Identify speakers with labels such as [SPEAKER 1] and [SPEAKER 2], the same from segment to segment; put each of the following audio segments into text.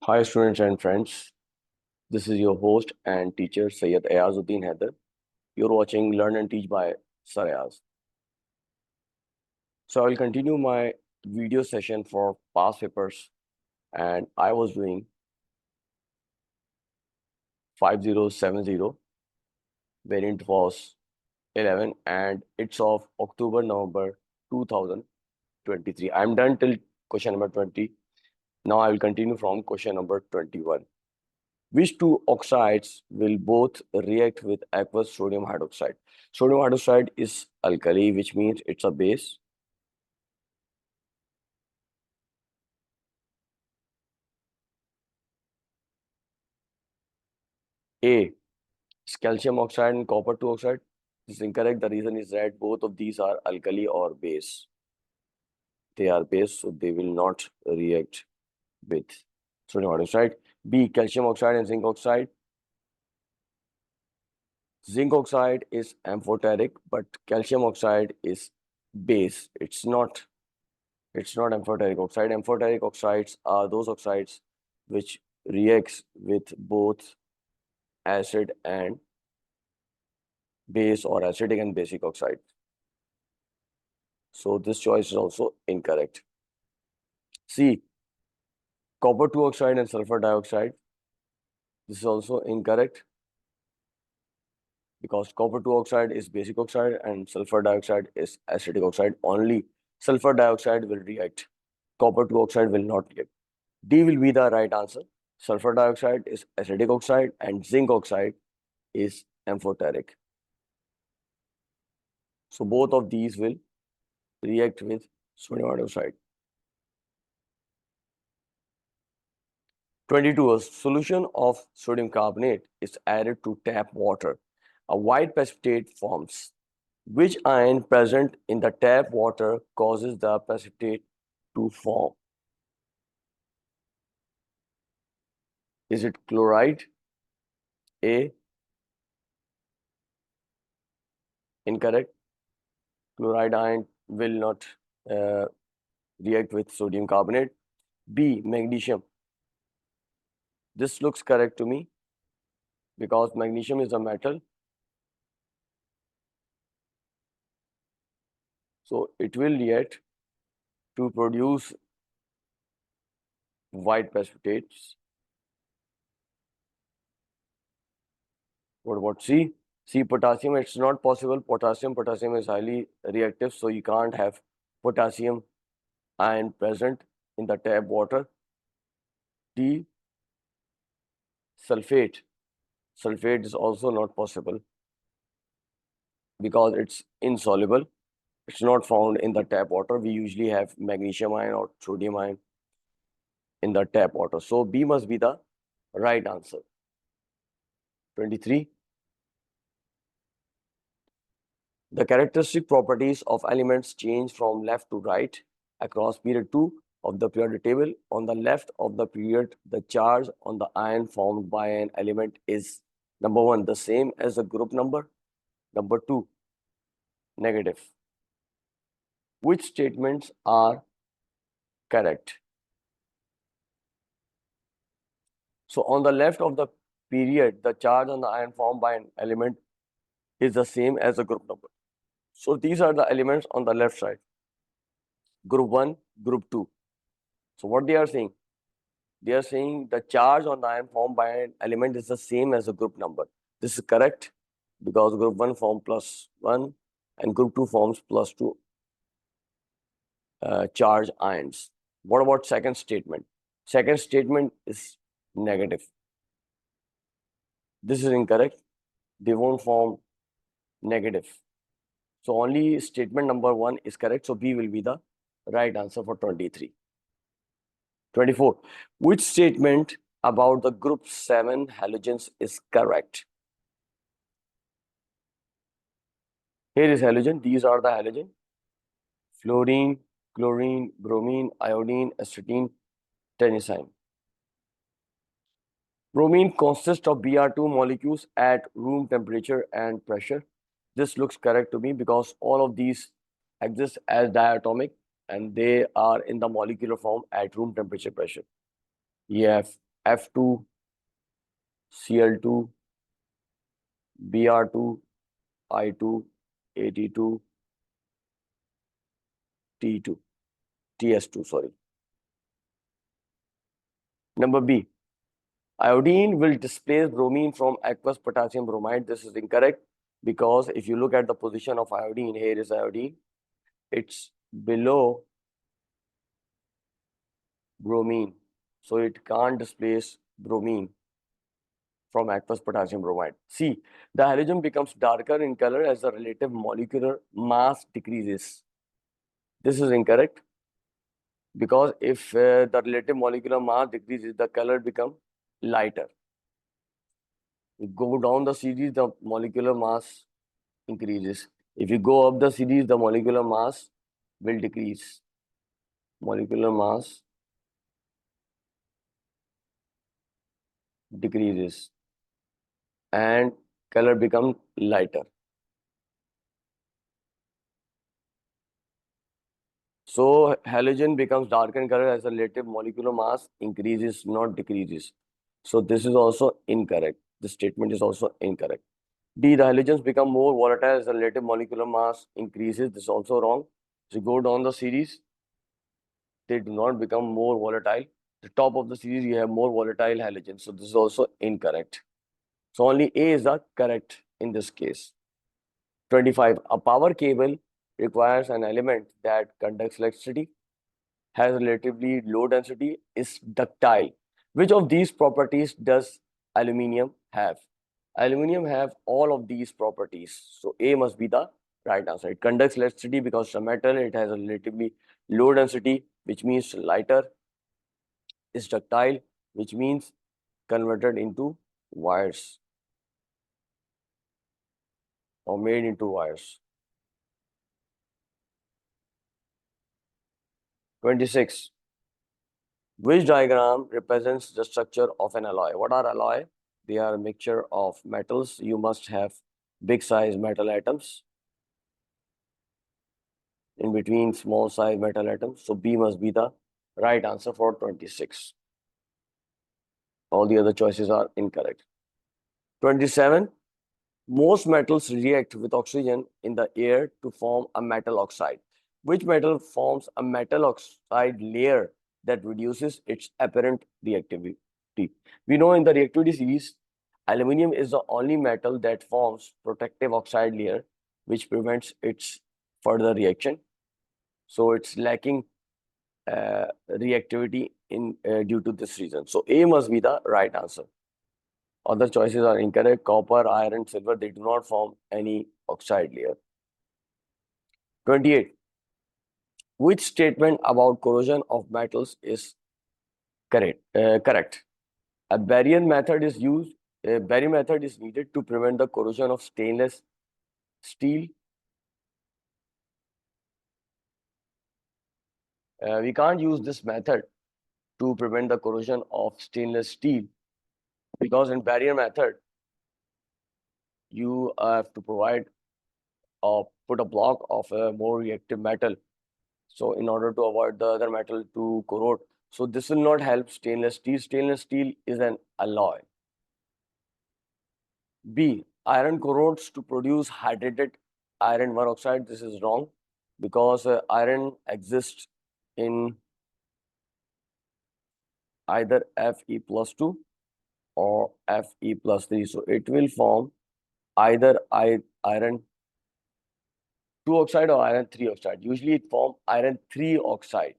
[SPEAKER 1] Hi students and friends, this is your host and teacher Sayyid Ayazuddin Haider. You're watching Learn and Teach by Sir Ayaz. So I will continue my video session for past papers, and I was doing 5070, variant was 11, and it's of October-November 2023. I'm done till question number 20. Now I will continue from question number 21. Which two oxides will both react with aqueous sodium hydroxide? Sodium hydroxide is alkali, which means it's a base. A is calcium oxide and copper 2 oxide. This is incorrect. The reason is that both of these are alkali or base. They are base, so they will not react with sodium hydroxide. B, calcium oxide and zinc oxide. Zinc oxide is amphoteric, but calcium oxide is base. It's not amphoteric oxide. Amphoteric oxides are those oxides which reacts with both acid and base, or acidic and basic oxide. So this choice is also incorrect. C, copper 2 oxide and sulfur dioxide. This is also incorrect because copper 2 oxide is basic oxide and sulfur dioxide is acidic oxide. Only sulfur dioxide will react. Copper 2 oxide will not react. D will be the right answer. Sulfur dioxide is acidic oxide and zinc oxide is amphoteric. So both of these will react with sodium hydroxide. 22. A solution of sodium carbonate is added to tap water. A white precipitate forms. Which ion present in the tap water causes the precipitate to form? Is it chloride? A. Incorrect. Chloride ion will not react with sodium carbonate. B. Magnesium. This looks correct to me because magnesium is a metal. So it will react to produce white precipitates. What about C? C, potassium. It's not possible. Potassium is highly reactive, so you can't have potassium ion present in the tap water. D, sulfate. Sulfate is also not possible because it's insoluble. It's not found in the tap water. We usually have magnesium ion or sodium ion in the tap water. So B must be the right answer. 23. The characteristic properties of elements change from left to right across period 2 of the periodic table. On the left of the period, the charge on the ion formed by an element is number 1, the same as the group number. Number 2, negative. Which statements are correct? So on the left of the period, the charge on the ion formed by an element is the same as the group number. So these are the elements on the left side. Group 1, group 2. So what they are saying? They are saying the charge on the ion formed by an element is the same as the group number. This is correct because group 1 forms +1 and group 2 forms +2 charge ions. What about second statement? Second statement is negative. This is incorrect. They won't form negative. So only statement number 1 is correct. So B will be the right answer for 23. 24. Which statement about the group 7 halogens is correct? Here is halogen. These are the halogen. Fluorine, chlorine, bromine, iodine, astatine, tennessine. Bromine consists of Br2 molecules at room temperature and pressure. This looks correct to me because all of these exist as diatomic and they are in the molecular form at room temperature pressure. You have F2, Cl2, Br2, I2, At2, T2, TS2, sorry. Number B, iodine will displace bromine from aqueous potassium bromide. This is incorrect because if you look at the position of iodine, here is iodine, it's below bromine. So it can't displace bromine from aqueous potassium bromide. C, the halogen becomes darker in color as the relative molecular mass decreases. This is incorrect because if the relative molecular mass decreases, the color becomes lighter. You go down the series, the molecular mass increases. If you go up the series, the molecular mass will decrease. Molecular mass decreases and color becomes lighter. So halogen becomes darker in color as the relative molecular mass increases, not decreases. So this is also incorrect. This statement is also incorrect. D, the halogens become more volatile as the relative molecular mass increases. This is also wrong. So go down the series, they do not become more volatile. The top of the series, you have more volatile halogens. So this is also incorrect. So only A is the correct in this case. 25, a power cable requires an element that conducts electricity, has relatively low density, is ductile. Which of these properties does aluminium have? Aluminium have all of these properties. So A must be the right answer. It conducts electricity because it's a metal. It has a relatively low density, which means lighter. Is ductile, which means converted into wires or made into wires. 26. Which diagram represents the structure of an alloy? What are alloy? They are a mixture of metals. You must have big size metal atoms in between small size metal atoms. So B must be the right answer for 26. All the other choices are incorrect. 27. Most metals react with oxygen in the air to form a metal oxide. Which metal forms a metal oxide layer that reduces its apparent reactivity? We know in the reactivity series, aluminum is the only metal that forms protective oxide layer, which prevents its further reaction. So it's lacking reactivity in due to this reason. So A must be the right answer. Other choices are incorrect. Copper, iron, silver, they do not form any oxide layer. 28. Which statement about corrosion of metals is correct? Correct. A barrier method is used. A barrier method is needed to prevent the corrosion of stainless steel. We can't use this method to prevent the corrosion of stainless steel because in barrier method, you have to provide or put a block of a more reactive metal. So in order to avoid the other metal to corrode. So this will not help stainless steel. Stainless steel is an alloy. B, iron corrodes to produce hydrated iron monoxide. This is wrong because iron exists in either Fe+2 or Fe+3. So it will form either iron 2 oxide or iron 3 oxide. Usually it forms iron 3 oxide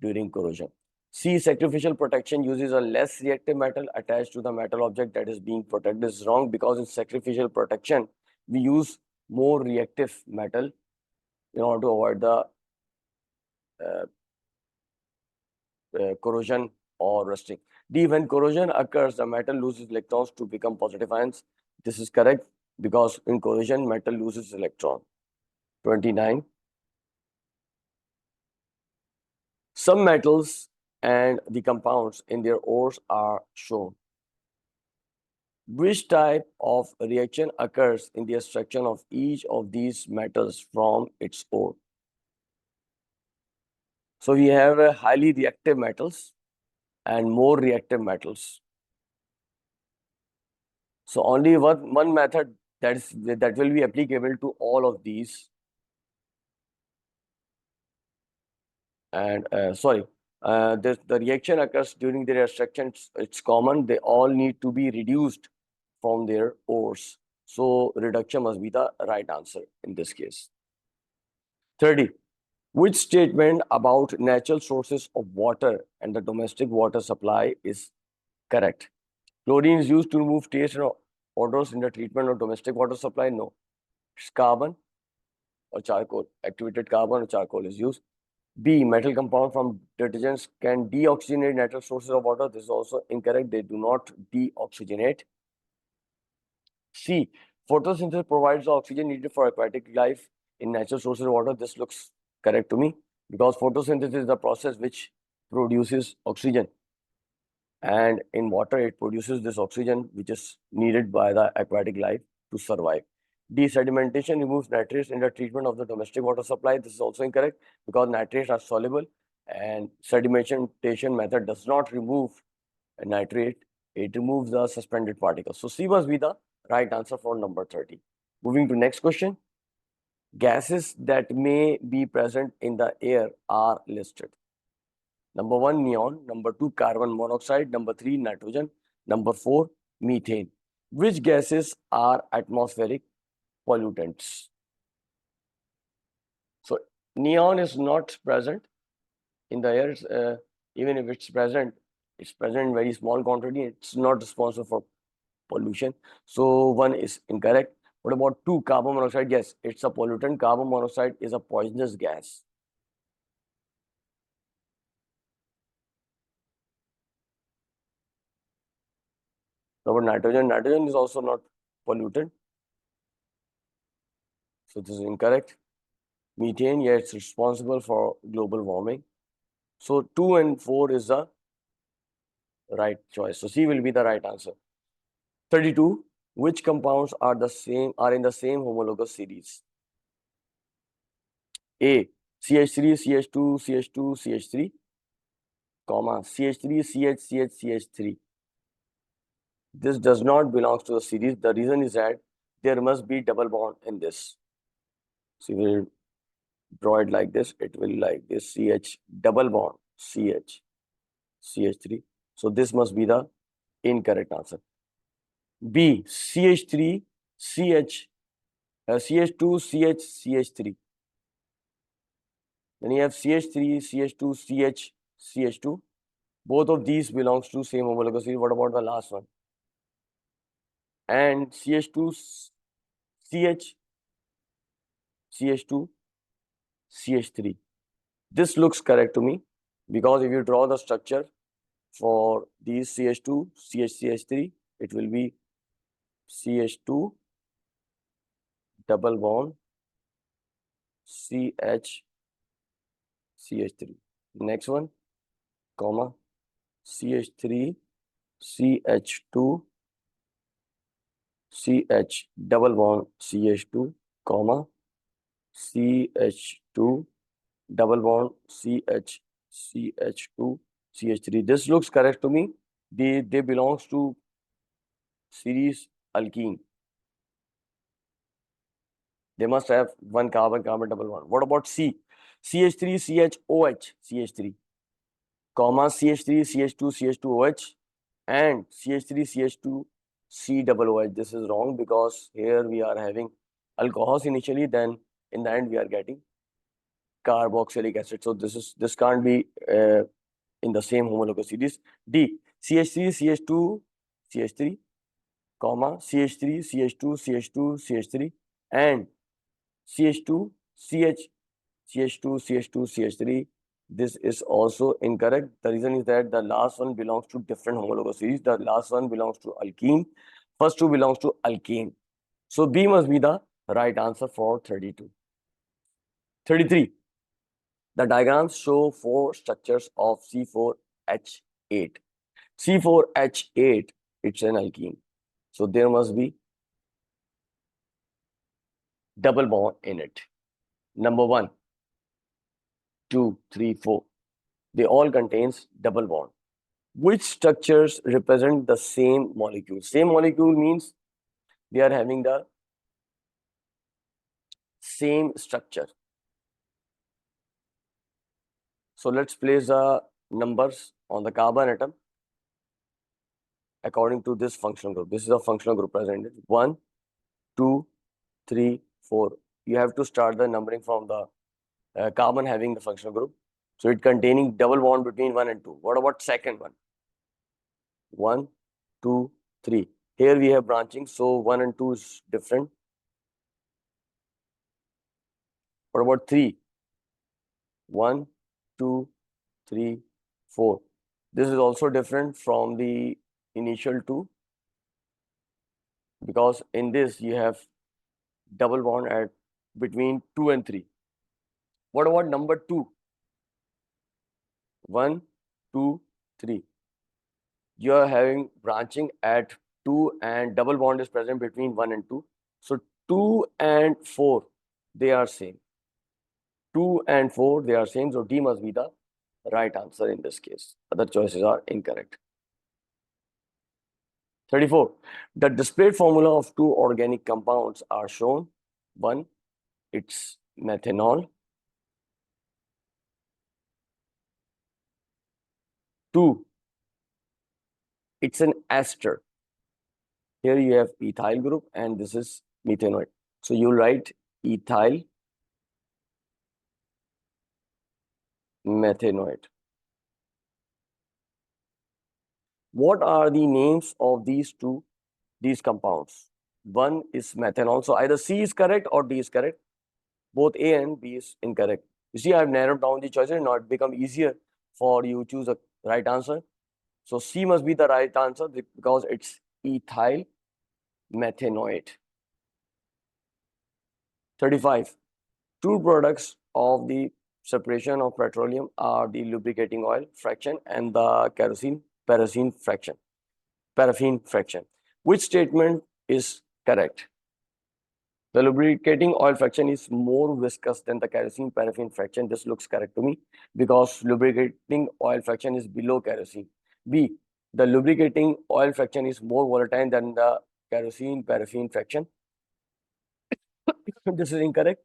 [SPEAKER 1] during corrosion. C, sacrificial protection uses a less reactive metal attached to the metal object that is being protected. This is wrong because in sacrificial protection, we use more reactive metal in order to avoid the corrosion or rusting. D, when corrosion occurs, the metal loses electrons to become positive ions. This is correct because in corrosion, metal loses electron. 29. Some metals and the compounds in their ores are shown. Which type of reaction occurs in the extraction of each of these metals from its ore? So we have highly reactive metals and more reactive metals. So only one method that will be applicable to all of these. And the reaction occurs during the reaction. It's common. They all need to be reduced from their ores. So reduction must be the right answer in this case. 30. Which statement about natural sources of water and the domestic water supply is correct? Chlorine is used to remove taste and odors in the treatment of domestic water supply. No. It's carbon or charcoal. Activated carbon or charcoal is used. B. Metal compound from detergents can deoxygenate natural sources of water. This is also incorrect. They do not deoxygenate. C. Photosynthesis provides the oxygen needed for aquatic life in natural sources of water. This looks correct to me because photosynthesis is the process which produces oxygen. And in water, it produces this oxygen which is needed by the aquatic life to survive. Desedimentation removes nitrates in the treatment of the domestic water supply. This is also incorrect because nitrates are soluble and sedimentation method does not remove a nitrate. It removes the suspended particles. So C must be the right answer for number 30. Moving to next question. Gases that may be present in the air are listed. Number 1, neon. Number 2, carbon monoxide. Number 3, nitrogen. Number 4, methane. Which gases are atmospheric pollutants? So neon is not present in the air. Even if it's present in very small quantity. It's not responsible for pollution. So 1 is incorrect. What about 2, carbon monoxide? Yes, it's a pollutant. Carbon monoxide is a poisonous gas. What about nitrogen? Nitrogen is also not pollutant. So this is incorrect. Methane, yeah, it's responsible for global warming. So 2 and 4 is the right choice. So C will be the right answer. 32. Which compounds are in the same homologous series? A. CH3, CH2, CH2, CH3, comma, CH3, CH, CH, CH3. This does not belong to the series. The reason is that there must be double bond in this. So we will draw it like this. It will like this, CH double bond, CH, CH3. So this must be the incorrect answer. B. CH3, CH, CH2, CH, CH3. Then you have CH3, CH2, CH, CH2. Both of these belongs to same homologous series. What about the last one? And CH2, CH, CH2, CH3. This looks correct to me because if you draw the structure for these CH2, CH, CH3, it will be CH2 double bond CH, CH3. Next one, comma, CH3, CH2, CH double bond CH2, comma, CH2 double bond CH, CH2, CH3. This looks correct to me. They belongs to series alkene. They must have one carbon double bond. What about C? CH3, CHOH, CH3, comma, CH3, CH2, CH2OH, and CH3, CH2, C double OH. This is wrong because here we are having alcohols initially, then in the end we are getting carboxylic acid. So this can't be in the same homologous series. D. CH3, CH2, CH3, comma, CH3, CH2, CH2, CH3, and CH2, CH, CH2, CH2, CH3. This is also incorrect. The reason is that the last one belongs to different homologous series. The last one belongs to alkene. First two belongs to alkane. So B must be the right answer for 32. 33. The diagrams show 4 structures of C4H8. C4H8, it's an alkene. So there must be double bond in it. Number 1, 2, 3, 4. They all contains double bond. Which structures represent the same molecule? Same molecule means they are having the same structure. So let's place the numbers on the carbon atom according to this functional group. This is a functional group presented. 1, 2, 3, 4. You have to start the numbering from the carbon having the functional group. So it containing double bond between 1 and 2. What about second one? 1, 2, 3. Here we have branching, so 1 and 2 is different. What about 3? 1, 2, 3, 4. This is also different from the initial 2 because in this you have double bond at between 2 and 3. What about number 2? 1, 2, 3. You are having branching at 2 and double bond is present between 1 and 2. So 2 and 4, they are same. 2 and 4, they are same. So D must be the right answer in this case. Other choices are incorrect. 34. The displayed formula of two organic compounds are shown. 1, it's methanol. 2, it's an ester. Here you have ethyl group and this is methanoid. So you write ethyl methanoid. What are the names of these compounds? 1 is methanol. So either C is correct or D is correct. Both A and B is incorrect. You see, I have narrowed down the choices. Now it become easier for you to choose a right answer. So C must be the right answer because it's ethyl methanoid. 35. Two products of the separation of petroleum are the lubricating oil fraction and the paraffin fraction. Which statement is correct? The lubricating oil fraction is more viscous than the kerosene paraffin fraction. This looks correct to me because lubricating oil fraction is below kerosene. B, the lubricating oil fraction is more volatile than the kerosene paraffin fraction. This is incorrect.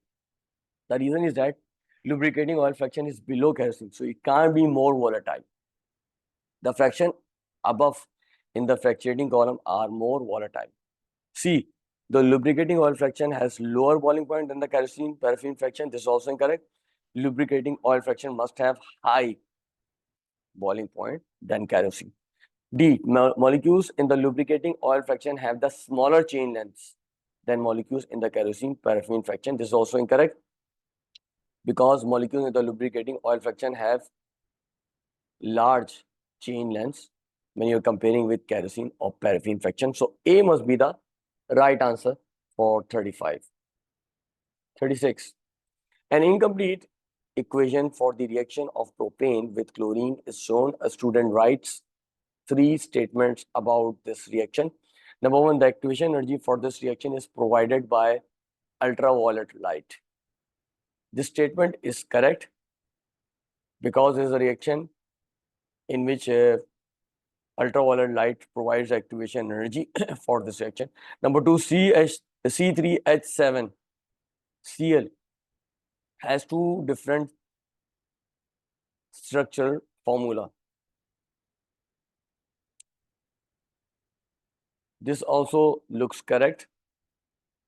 [SPEAKER 1] The reason is that lubricating oil fraction is below kerosene, so it can't be more volatile. The fraction above in the fractionating column are more volatile. C, the lubricating oil fraction has lower boiling point than the kerosene paraffin fraction. This is also incorrect. Lubricating oil fraction must have high boiling point than kerosene. D, molecules in the lubricating oil fraction have the smaller chain lengths than molecules in the kerosene paraffin fraction. This is also incorrect because molecules in the lubricating oil fraction have large chain lengths when you're comparing with kerosene or paraffin fraction. So A must be the right answer for 35. 36. An incomplete equation for the reaction of propane with chlorine is shown. A student writes 3 statements about this reaction. Number 1, the activation energy for this reaction is provided by ultraviolet light. This statement is correct because it is a reaction in which ultraviolet light provides activation energy for this reaction. Number 2, C3H7 Cl has 2 different structure formula. This also looks correct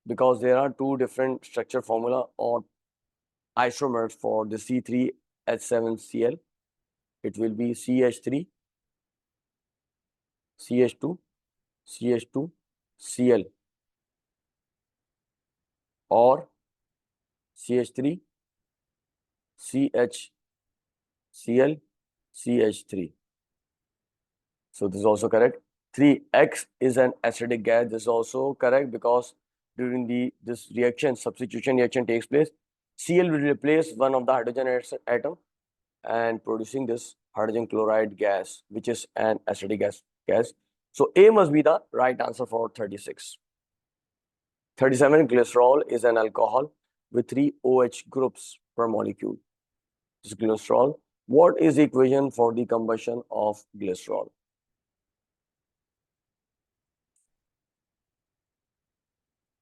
[SPEAKER 1] because there are 2 different structure formula or isomers for the C3H7Cl. It will be CH3, CH2, CH2, Cl or CH3, CHCl, CH3. So this is also correct. 3X is an acidic gas. This is also correct because during this reaction, substitution reaction takes place. Cl will replace one of the hydrogen atom and producing this hydrogen chloride gas, which is an acidic gas. So A must be the right answer for 36. 37, glycerol is an alcohol with 3 OH groups per molecule. This is glycerol. What is the equation for the combustion of glycerol?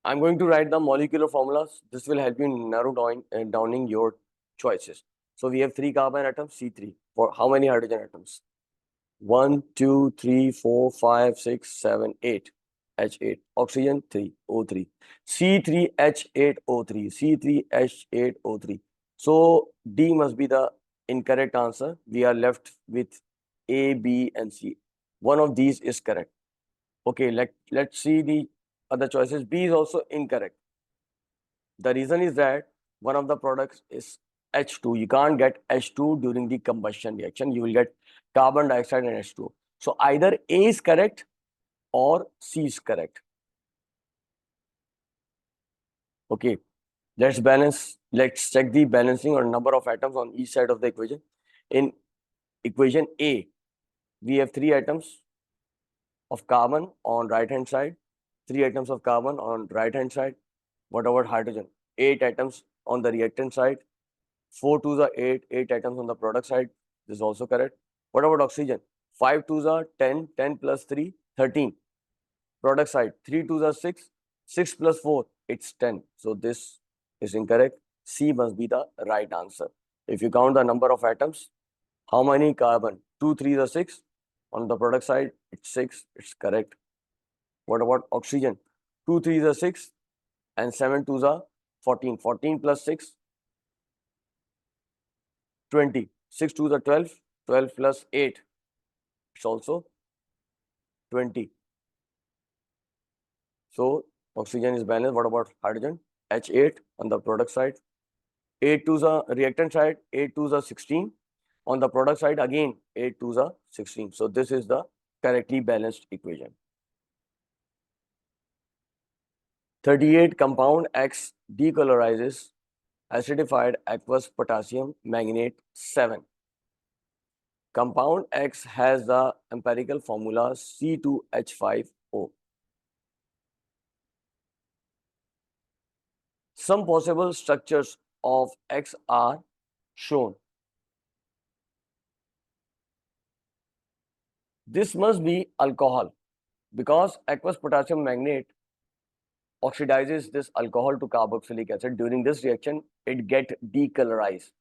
[SPEAKER 1] I'm going to write the molecular formulas. This will help you narrow downing your choices. So we have 3 carbon atoms, C3. For how many hydrogen atoms? 1, 2, 3, 4, 5, 6, 7, 8. H8. Oxygen 3, O3. C3H8O3. C3H8O3. So D must be the incorrect answer. We are left with A, B, and C. One of these is correct. Okay, let's see the other choices. B is also incorrect. The reason is that one of the products is H2. You can't get H2 during the combustion reaction. You will get carbon dioxide and H2. So either A is correct or C is correct. Okay, let's balance. Let's check the balancing or number of atoms on each side of the equation. In equation A, we have 3 atoms of carbon on right hand side, 3 atoms of carbon on right hand side. What about hydrogen? 8 atoms on the reactant side, 4 twos are 8, 8 atoms on the product side. This is also correct. What about oxygen? 5 twos are 10, 10 plus 3, 13. Product side, 3 twos are 6, 6 plus 4, it's 10. So this is incorrect. C must be the right answer. If you count the number of atoms, how many carbon? 2 3s are 6. On the product side, it's 6. It's correct. What about oxygen? 2 3s are 6 and 7 twos are 14. 14 plus 6, 20. 6 twos are 12. 12 plus 8, it's also 20. So oxygen is balanced. What about hydrogen? H8 on the product side. 8 twos are reactant side. 8 twos are 16. On the product side, again, 8 twos are 16. So this is the correctly balanced equation. 38 compound X decolorizes acidified aqueous potassium manganate 7. Compound X has the empirical formula C2H5O. Some possible structures of X are shown. This must be alcohol because aqueous potassium manganate oxidizes this alcohol to carboxylic acid. During this reaction, it gets decolorized.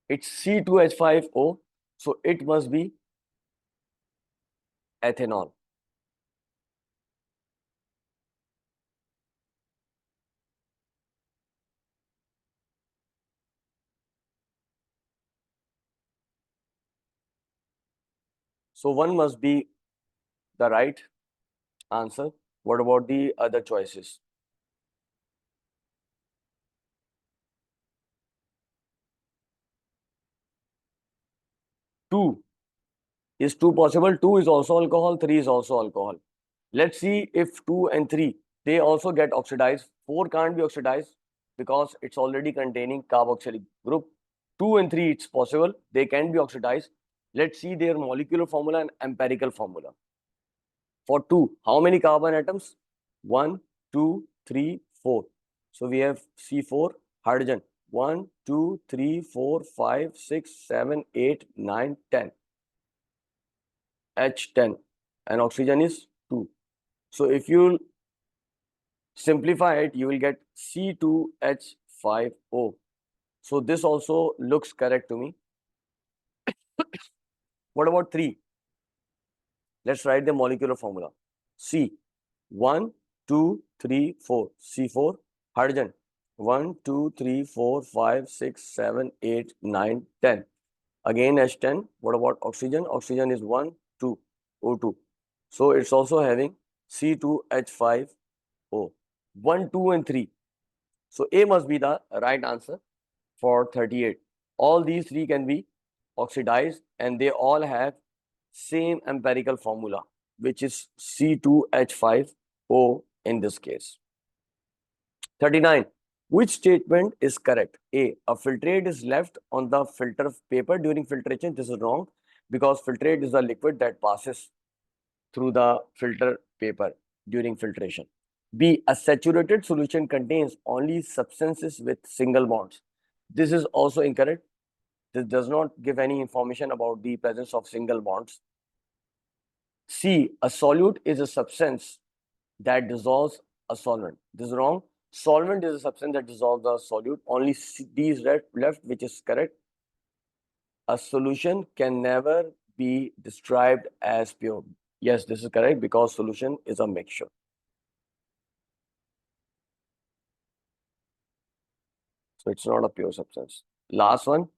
[SPEAKER 1] It's C2H5O, so it must be ethanol. So one must be the right answer. What about the other choices? Two. Is 2 possible? 2 is also alcohol, 3 is also alcohol. Let's see if 2 and 3, they also get oxidized. 4 can't be oxidized because it's already containing carboxylic group. 2 and 3, it's possible. They can be oxidized. Let's see their molecular formula and empirical formula. For 2, how many carbon atoms? 1, 2, 3, 4. So we have C4, hydrogen. 1, 2, 3, 4, 5, 6, 7, 8, 9, 10. H10 and oxygen is 2. So if you simplify it, you will get C2H5O. So this also looks correct to me. What about 3? Let's write the molecular formula. C, 1, 2, 3, 4. C4, hydrogen. 1, 2, 3, 4, 5, 6, 7, 8, 9, 10. Again H10. What about oxygen? Oxygen is 1, 2, O2. So it's also having C2H5O. 1, 2, and 3. So A must be the right answer for 38. All these 3 can be oxidized and they all have same empirical formula, which is C2H5O in this case. 39. Which statement is correct? A filtrate is left on the filter paper during filtration. This is wrong because filtrate is a liquid that passes through the filter paper during filtration. B, a saturated solution contains only substances with single bonds. This is also incorrect. This does not give any information about the presence of single bonds. C, a solute is a substance that dissolves a solvent. This is wrong. Solvent is a substance that dissolves the solute. Only D is left, which is correct. A solution can never be described as pure. Yes, this is correct because solution is a mixture. So it's not a pure substance. Last one.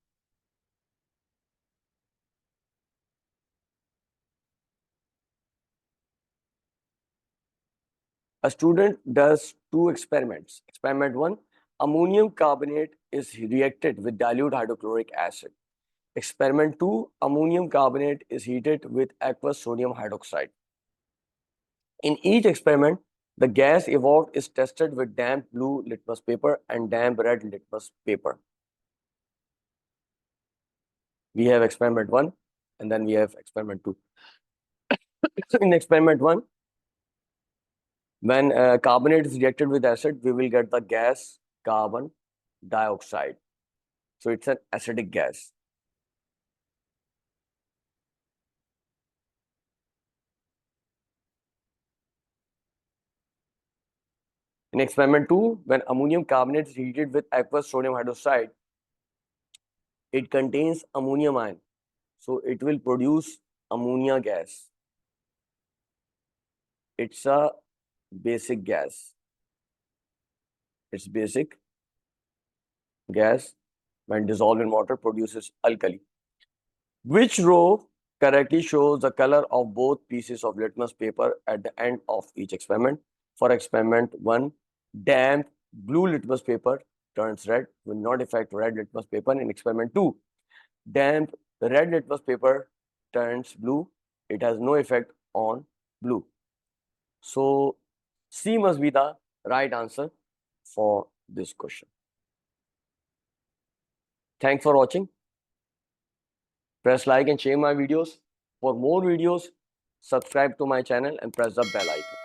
[SPEAKER 1] A student does two experiments. Experiment 1, ammonium carbonate is reacted with dilute hydrochloric acid. Experiment 2, ammonium carbonate is heated with aqueous sodium hydroxide. In each experiment, the gas evolved is tested with damp blue litmus paper and damp red litmus paper. We have experiment 1 and then we have experiment 2. In experiment 1, when carbonate is reacted with acid, we will get the gas carbon dioxide. So it's an acidic gas. In experiment 2, when ammonium carbonate is heated with aqueous sodium hydroxide, it contains ammonium ion. So it will produce ammonia gas. It's a basic gas. It's basic gas when dissolved in water produces alkali. Which row correctly shows the color of both pieces of litmus paper at the end of each experiment? For experiment 1, damp blue litmus paper turns red, will not affect red litmus paper. In experiment 2, damp red litmus paper turns blue, it has no effect on blue. So C must be the right answer for this question. Thanks for watching. Press like and share my videos. For more videos, subscribe to my channel and press the bell icon.